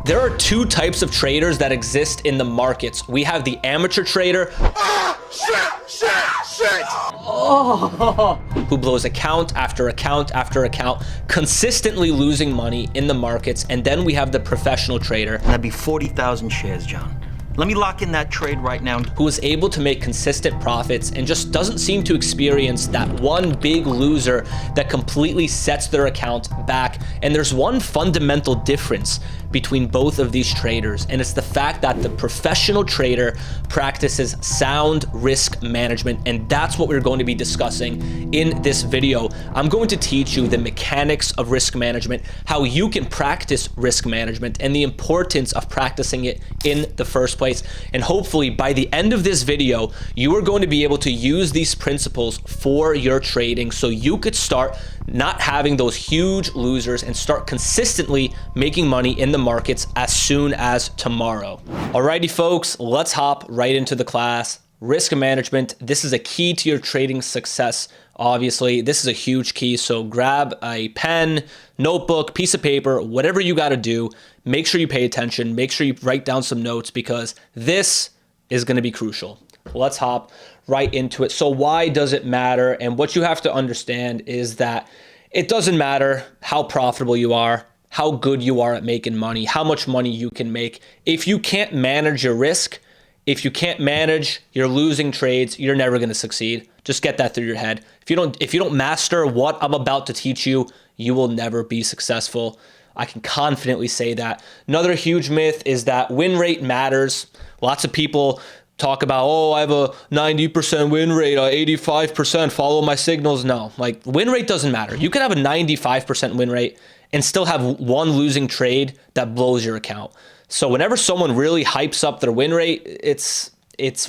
There are two types of traders that exist in the markets. We have the amateur trader who blows account after account after account, consistently losing money in the markets. And then we have the professional trader. That'd be 40,000 shares, John. Let me lock in that trade right now. Who is able to make consistent profits and just doesn't seem to experience that one big loser that completely sets their account back. And there's one fundamental difference between both of these traders, and it's the fact that the professional trader practices sound risk management, and that's what we're going to be discussing in this video. I'm going to teach you the mechanics of risk management, how you can practice risk management, and the importance of practicing it in the first place. And hopefully by the end of this video, you are going to be able to use these principles for your trading so you could start not having those huge losers and start consistently making money in the markets as soon as tomorrow. Alrighty folks, let's hop right into the class. Risk management, this is a key to your trading success. Obviously, this is a huge key. So grab a pen, notebook, piece of paper, whatever you got to do. Make sure you pay attention. Make sure you write down some notes because this is going to be crucial. Let's hop right into it. So why does it matter? And what you have to understand is that it doesn't matter how profitable you are, how good you are at making money, how much money you can make. If you can't manage your risk, if you can't manage your losing trades, you're never going to succeed. Just get that through your head. If you don't master what I'm about to teach you, you will never be successful. I can confidently say that. Another huge myth is that win rate matters. Lots of people talk about, oh, I have a 90% win rate, 85%, follow my signals. No, like win rate doesn't matter. You could have a 95% win rate and still have one losing trade that blows your account. So whenever someone really hypes up their win rate, it's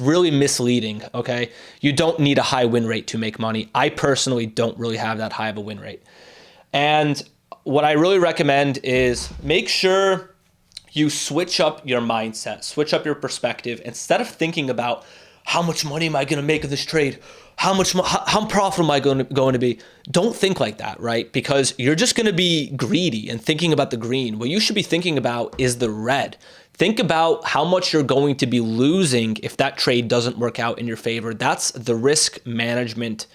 really misleading, okay? You don't need a high win rate to make money. I personally don't really have that high of a win rate. And what I really recommend is make sure you switch up your mindset, switch up your perspective. Instead of thinking about how much money am I going to make in this trade? How profitable am I going to be? Don't think like that, right? Because you're just going to be greedy and thinking about the green. What you should be thinking about is the red. Think about how much you're going to be losing if that trade doesn't work out in your favor. That's the risk management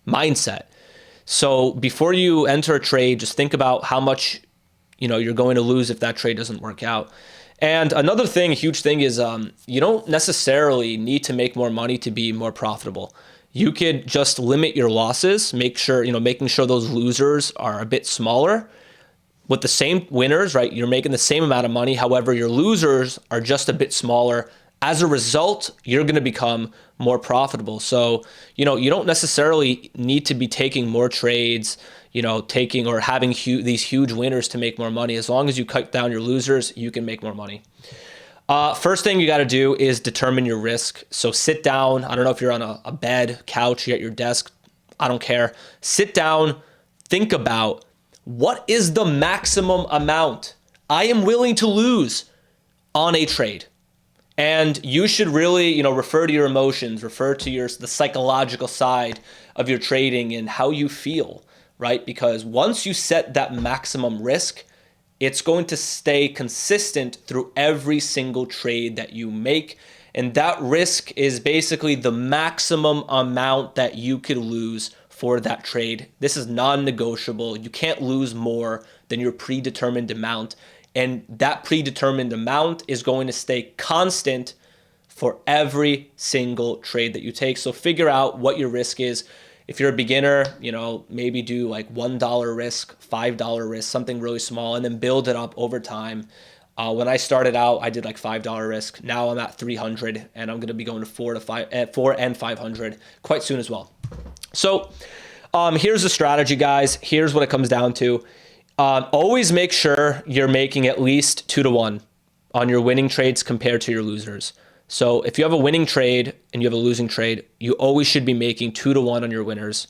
mindset. So before you enter a trade, just think about how much you're going to lose if that trade doesn't work out. And another thing, a huge thing is you don't necessarily need to make more money to be more profitable. You could just limit your losses, making sure those losers are a bit smaller. With the same winners, right? You're making the same amount of money. However, your losers are just a bit smaller. As a result, you're going to become more profitable. So, you don't necessarily need to be taking more trades, taking or having these huge winners to make more money. As long as you cut down your losers, you can make more money. First thing you got to do is determine your risk. So sit down. I don't know if you're on a bed, couch, you're at your desk. I don't care. Sit down, think about what is the maximum amount I am willing to lose on a trade. And you should really, refer to your emotions, refer to the psychological side of your trading and how you feel, right? Because once you set that maximum risk, it's going to stay consistent through every single trade that you make. And that risk is basically the maximum amount that you could lose for that trade. This is non-negotiable. You can't lose more than your predetermined amount. And that predetermined amount is going to stay constant for every single trade that you take. So figure out what your risk is. If you're a beginner, maybe do like $1 risk, $5 risk, something really small, and then build it up over time. When I started out, I did like $5 risk. Now I'm at 300, and I'm going to be going to 4 and 500 quite soon as well. So here's the strategy, guys. Here's what it comes down to. Always make sure you're making at least 2-to-1 on your winning trades compared to your losers. So if you have a winning trade and you have a losing trade, you always should be making 2-to-1 on your winners.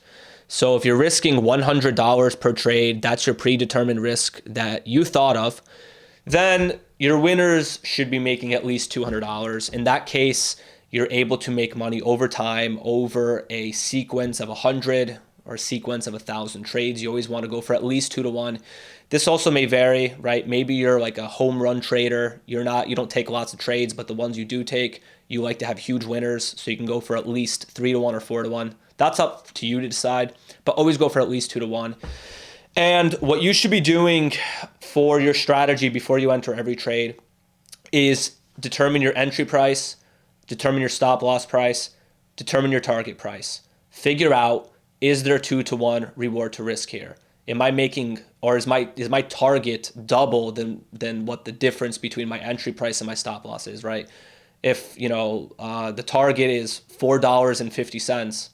So if you're risking $100 per trade, that's your predetermined risk that you thought of, then your winners should be making at least $200. In that case, you're able to make money over time over a sequence of 100 or a sequence of 1,000 trades. You always want to go for at least 2-to-1. This also may vary, right? Maybe you're like a home run trader. You don't take lots of trades, but the ones you do take, you like to have huge winners. So you can go for at least 3-1 or 4-1. That's up to you to decide, but always go for at least 2-1. And what you should be doing for your strategy before you enter every trade is determine your entry price, determine your stop loss price, determine your target price. Figure out, is there 2-1 reward to risk here? Am I making, or is my target double than what the difference between my entry price and my stop loss is, right? If the target is $4.50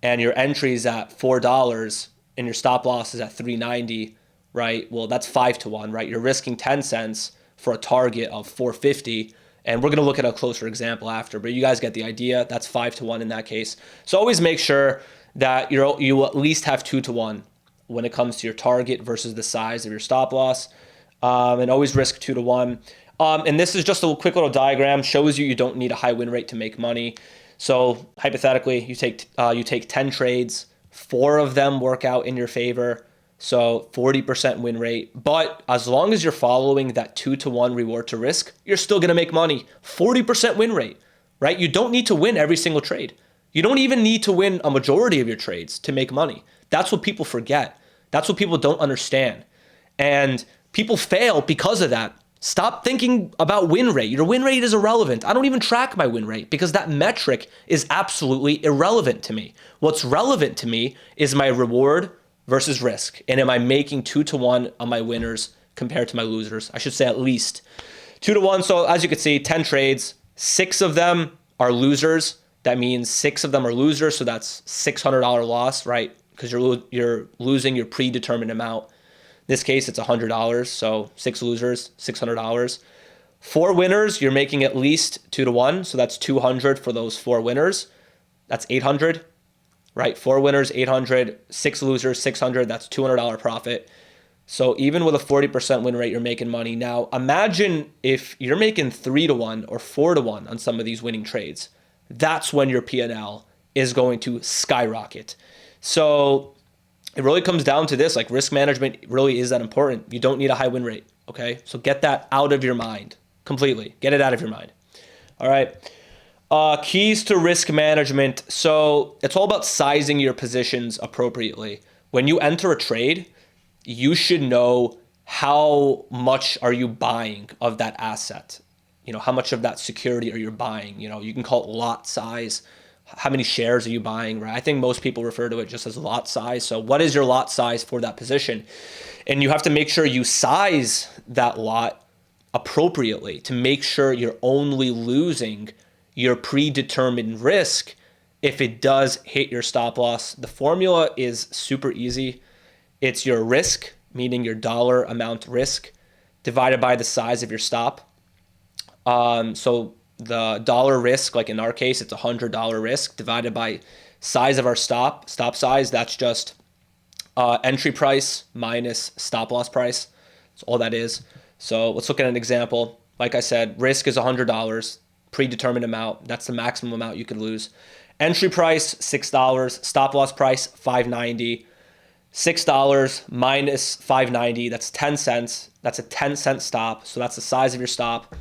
and your entry is at $4 and your stop loss is at $3.90, right? Well, that's 5-1, right? You're risking 10 cents for a target of $4.50. And we're going to look at a closer example after, but you guys get the idea. That's 5-1 in that case. So always make sure that you at least have 2-1 when it comes to your target versus the size of your stop loss, and always risk 2-1. And this is just a quick little diagram, shows you don't need a high win rate to make money. So hypothetically, you take 10 trades, 4 of them work out in your favor, so 40% win rate. But as long as you're following that 2-1 reward to risk, you're still going to make money. 40% win rate, right? You don't need to win every single trade. You don't even need to win a majority of your trades to make money. That's what people forget. That's what people don't understand. And people fail because of that. Stop thinking about win rate. Your win rate is irrelevant. I don't even track my win rate because that metric is absolutely irrelevant to me. What's relevant to me is my reward versus risk. And am I making 2-1 on my winners compared to my losers? I should say at least 2-1. So as you can see, 10 trades, 6 of them are losers. That means 6 of them are losers. So that's $600 loss, right? Because you're losing your predetermined amount. In this case, it's $100. So 6 losers, $600. 4 winners, you're making at least 2-1. So that's 200 for those 4 winners. That's 800, right? 4 winners, 800. 6 losers, 600. That's $200 profit. So even with a 40% win rate, you're making money. Now, imagine if you're making 3-1 or 4-1 on some of these winning trades. That's when your P&L is going to skyrocket. So it really comes down to this, like risk management really is that important. You don't need a high win rate, okay? So get that out of your mind completely. Get it out of your mind. All right. Keys to risk management. So it's all about sizing your positions appropriately. When you enter a trade, you should know how much are you buying of that asset. How much of that security are you buying? You can call it lot size. How many shares are you buying, right? I think most people refer to it just as lot size. So what is your lot size for that position? And you have to make sure you size that lot appropriately to make sure you're only losing your predetermined risk if it does hit your stop loss. The formula is super easy. It's your risk, meaning your dollar amount risk, divided by the size of your stop. So the dollar risk, like in our case, it's $100 risk divided by size of our stop size. That's just entry price minus stop loss price. That's all that is. So let's look at an example. Like I said, risk is $100, predetermined amount. That's the maximum amount you could lose. Entry price, $6. Stop loss price, $5.90. $6 minus $5.90, that's 10 cents. That's a 10-cent stop. So that's the size of your stop.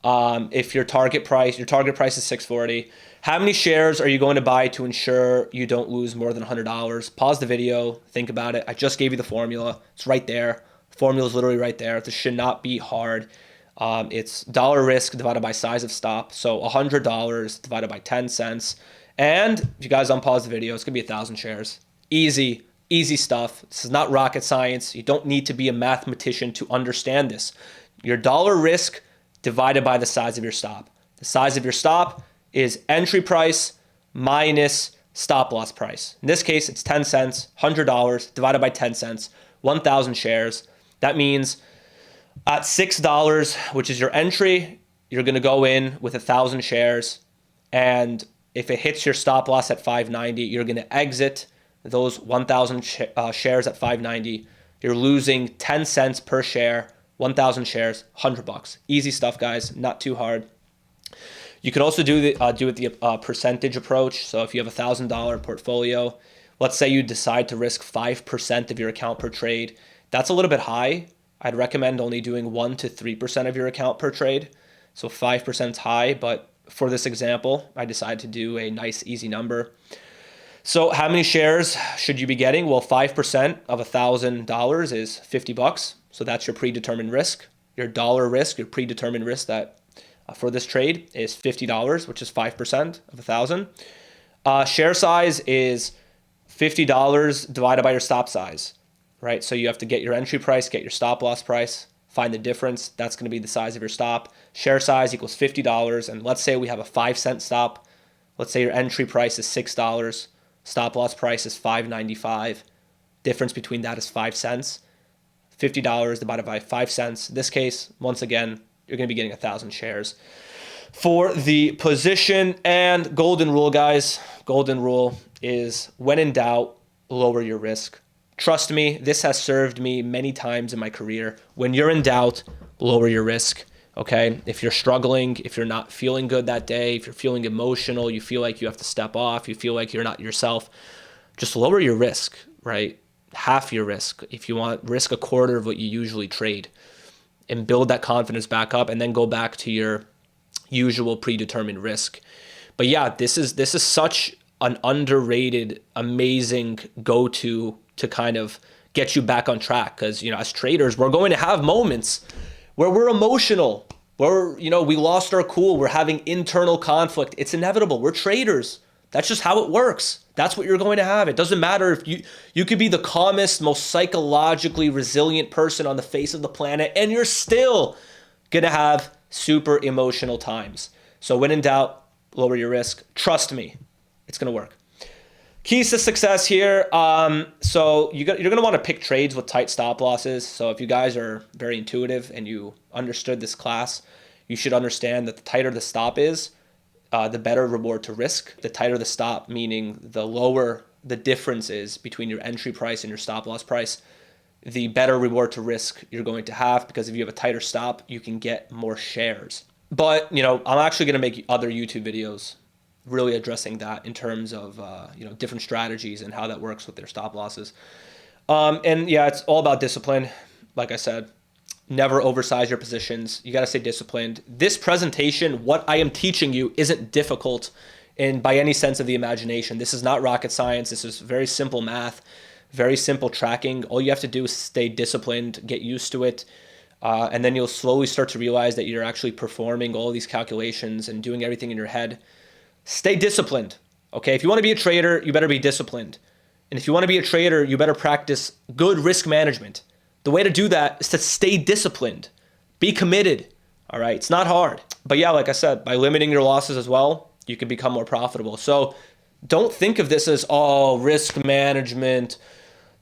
If your target price is $6.40. How many shares are you going to buy to ensure you don't lose more than $100? Pause the video, think about it. I just gave you the formula. It's right there. Formula is literally right there. This should not be hard. It's dollar risk divided by size of stop. So $100 divided by 10 cents. And if you guys unpause the video, it's going to be 1,000 shares. Easy stuff. This is not rocket science. You don't need to be a mathematician to understand this. Your dollar risk divided by the size of your stop. The size of your stop is entry price minus stop loss price. In this case, it's 10 cents, $100 divided by 10 cents, 1,000 shares. That means at $6, which is your entry, you're going to go in with 1,000 shares. And if it hits your stop loss at $5.90, you're going to exit those 1,000 shares at $5.90. You're losing 10 cents per share. 1,000 shares, $100. Easy stuff, guys. Not too hard. You can also do it the percentage approach. So if you have $1,000 portfolio, let's say you decide to risk 5% of your account per trade. That's a little bit high. I'd recommend only doing 1 to 3% of your account per trade. So 5% is high, but for this example, I decided to do a nice easy number. So how many shares should you be getting? Well, 5% of $1,000 is $50. So that's your predetermined risk. Your dollar risk, your predetermined risk that for this trade is $50, which is 5% of 1,000. Share size is $50 divided by your stop size, right? So you have to get your entry price, get your stop loss price, find the difference. That's going to be the size of your stop. Share size equals $50. And let's say we have a 5-cent stop. Let's say your entry price is $6. Stop loss price is $5.95. Difference between that is 5 cents. $50 divided by 5 cents. In this case, once again, you're going to be getting 1,000 shares for the position. And golden rule, guys, golden rule is when in doubt, lower your risk. Trust me, this has served me many times in my career. When you're in doubt, lower your risk. Okay, if you're struggling, if you're not feeling good that day, if you're feeling emotional, you feel like you have to step off, you feel like you're not yourself, just lower your risk, right? Half your risk. If you want, risk a quarter of what you usually trade and build that confidence back up, and then go back to your usual predetermined risk. But yeah, this is such an underrated, amazing go-to to kind of get you back on track. Because, you know, as traders, we're going to have moments where we're emotional, where, you know, we lost our cool, we're having internal conflict. It's inevitable. We're traders. That's just how it works. That's what you're going to have. It doesn't matter if you could be the calmest, most psychologically resilient person on the face of the planet, and you're still going to have super emotional times. So when in doubt, lower your risk. Trust me, it's going to work. Keys to success here. So you're going to want to pick trades with tight stop losses. So if you guys are very intuitive and you understood this class, you should understand that the tighter the stop is, the better reward to risk. The tighter the stop, meaning the lower the difference is between your entry price and your stop loss price, the better reward to risk you're going to have, because if you have a tighter stop, you can get more shares. But, you know, I'm actually going to make other YouTube videos really addressing that in terms of, you know, different strategies and how that works with their stop losses. And yeah, it's all about discipline. Like I said, never oversize your positions. You got to stay disciplined. This presentation, what I am teaching you, isn't difficult in by any sense of the imagination. This is not rocket science. This is very simple math, very simple tracking. All you have to do is stay disciplined, get used to it. And then you'll slowly start to realize that you're actually performing all these calculations and doing everything in your head. Stay disciplined, okay? If you want to be a trader, you better be disciplined. And if you want to be a trader, you better practice good risk management. The way to do that is to stay disciplined. Be committed, all right? It's not hard. But yeah, like I said, by limiting your losses as well, you can become more profitable. So don't think of this as, oh, risk management,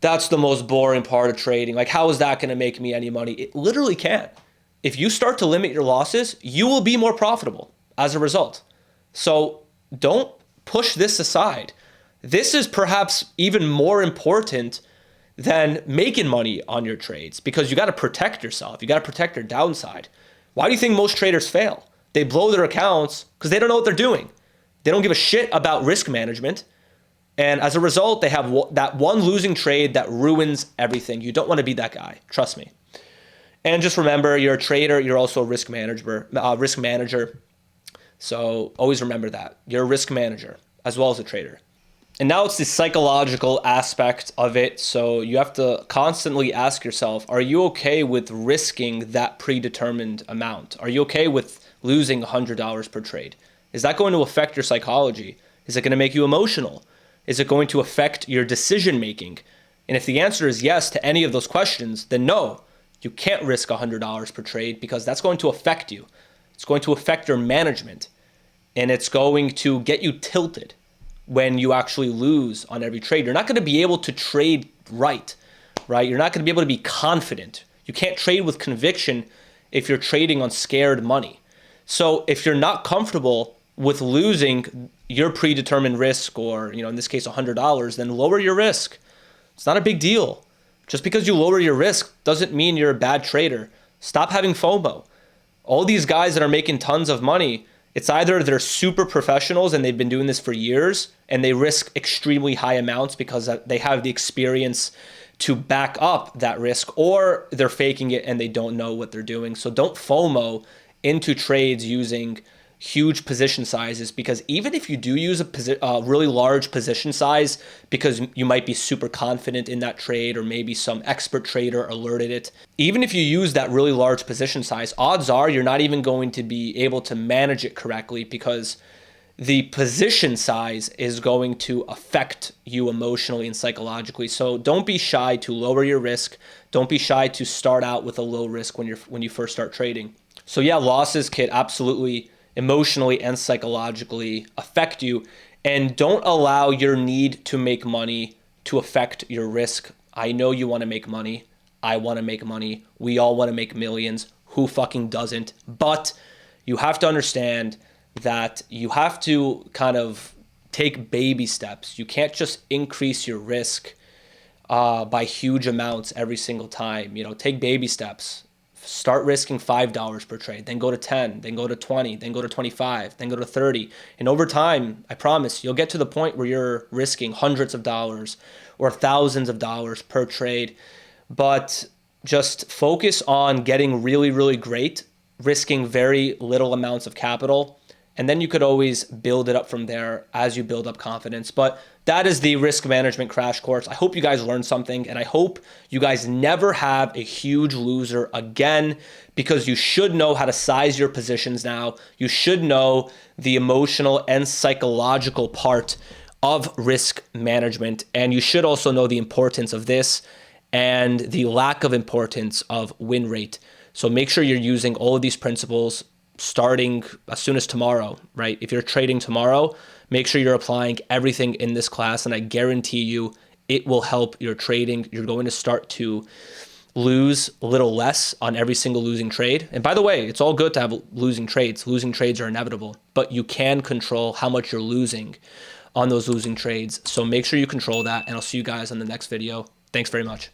that's the most boring part of trading. Like, how is that going to make me any money? It literally can. If you start to limit your losses, you will be more profitable as a result. So don't push this aside. This is perhaps even more important than making money on your trades, because you got to protect yourself. You got to protect your downside. Why do you think most traders fail? They blow their accounts because they don't know what they're doing. They don't give a shit about risk management. And as a result, they have that one losing trade that ruins everything. You don't want to be that guy. Trust me. And just remember, you're a trader. You're also a risk manager. So always remember that. You're a risk manager as well as a trader. And now it's the psychological aspect of it. So you have to constantly ask yourself, are you okay with risking that predetermined amount? Are you okay with losing $100 per trade? Is that going to affect your psychology? Is it going to make you emotional? Is it going to affect your decision making? And if the answer is yes to any of those questions, then no, you can't risk $100 per trade, because that's going to affect you. It's going to affect your management, and it's going to get you tilted when you actually lose on every trade. You're not going to be able to trade right? You're not going to be able to be confident. You can't trade with conviction if you're trading on scared money. So if you're not comfortable with losing your predetermined risk, or, you know, in this case, $100, then lower your risk. It's not a big deal. Just because you lower your risk doesn't mean you're a bad trader. Stop having FOMO. All these guys that are making tons of money, it's either they're super professionals and they've been doing this for years and they risk extremely high amounts because they have the experience to back up that risk, or they're faking it and they don't know what they're doing. So don't FOMO into trades using huge position sizes, because even if you do use a really large position size because you might be super confident in that trade, or maybe some expert trader alerted it, even if you use that really large position size, odds are you're not even going to be able to manage it correctly, because the position size is going to affect you emotionally and psychologically. So don't be shy to lower your risk. Don't be shy to start out with a low risk when you first start trading. So yeah, losses can absolutely emotionally and psychologically affect you, and don't allow your need to make money to affect your risk. I know you want to make money. I want to make money. We all want to make millions. Who fucking doesn't? But you have to understand that you have to kind of take baby steps. You can't just increase your risk by huge amounts every single time. Take baby steps. Start risking $5 per trade, then go to 10, then go to 20, then go to 25, then go to 30. And over time, I promise, you'll get to the point where you're risking hundreds of dollars or thousands of dollars per trade. But just focus on getting really, really great, risking very little amounts of capital. And then you could always build it up from there as you build up confidence. But that is the risk management crash course. I hope you guys learned something, and I hope you guys never have a huge loser again, because you should know how to size your positions now. You should know the emotional and psychological part of risk management, and you should also know the importance of this and the lack of importance of win rate. So make sure you're using all of these principles starting as soon as tomorrow, right? If you're trading tomorrow, make sure you're applying everything in this class, and I guarantee you it will help your trading. You're going to start to lose a little less on every single losing trade. And by the way, it's all good to have losing trades. Losing trades are inevitable, but you can control how much you're losing on those losing trades. So make sure you control that, and I'll see you guys on the next video. Thanks very much.